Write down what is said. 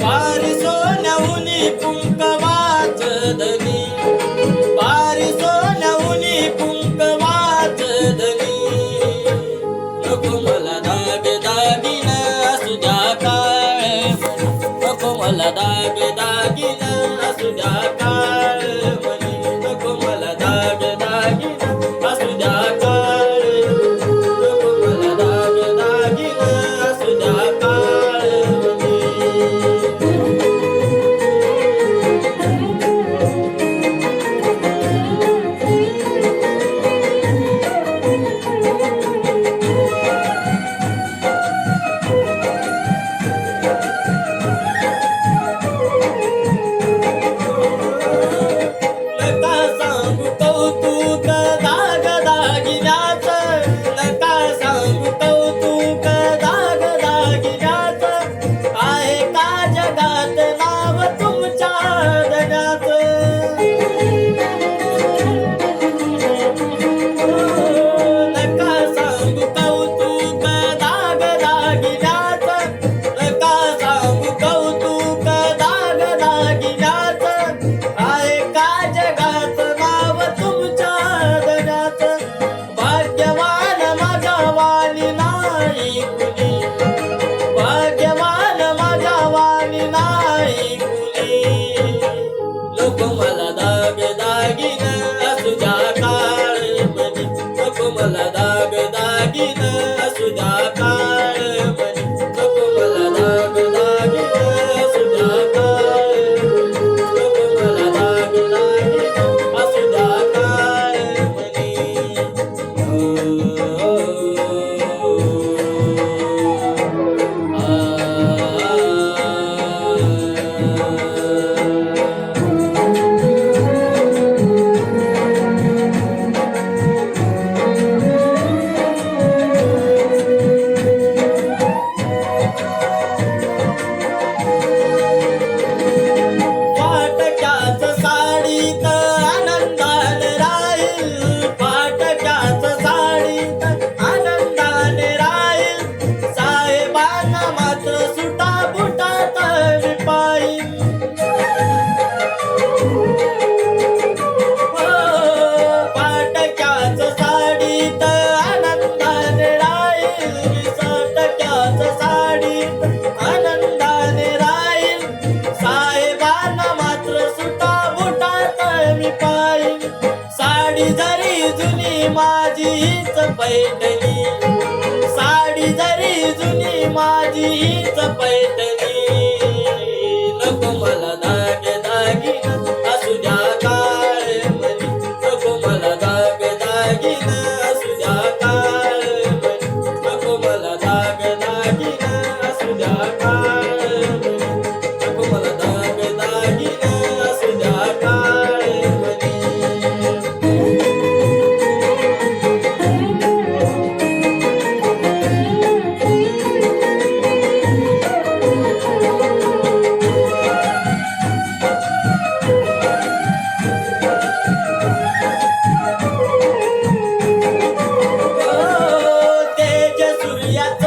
पारी सोन्याहुनी कुंकवाच धनी, पारी सोन्याहुनी कुंकवाच धनी. नको मला दाग दागिन असू द्या काळ, नको मला दाग दागिन असू द्या काळ म्हणी. नको मला दाग दागिन असू द्या काळ, नको मला दाग दागिन असू द्या काळ म्हणी. नका सांगू कौतुक दाग दागिन्याचं, नका सांगू कौतुक दाग दागिन्याचं. आहे का जगात नाव तुमच्या धन्याचं. नका सांगू कौतुक दाग दागिन्याचं, नका सांगू कौतुक दाग दागिन्याचं. आहे का जगात नाव तुमच्या धन्याचं. भाग्यवान माझ्या वाणी नाही कुणी, भाग्यवान माझ्या वाणी नाही कुणी. नको मला दाग दागिन असू द्या काळ म्हणी, नको मला दाग दागिन असू द्या काळ म्हणी. नको मला दाग दागिन असू द्या काळ, नको मला दाग दागिन असू द्या काळ म्हणी. फाटक्याच साडीत आनंदान राहील, फाटक्याच साडीत आनंदान राहील. साहेबांना मात्र सुटा बुटात मी पाहील. फाटक्याच साडीत आनंदान राहील, फाटक्याच साडीत आनंदान राहील. साहेबांना मात्र सुटा बुटात मी पाहील. साडी जरी जुनी माझी हीच पैठणी, साडी जरी जुनी माझी हीच पैठणी. नको मला दाग दागिन असू द्या काळ म्हणी, नको मला दाग दागिन असू द्या काळ म्हणी. नको मला दाग दागिन असू द्या काळ म्हणी, नको मला दाग दागिन असू द्या काळ म्हणी. तेज सूर्याचं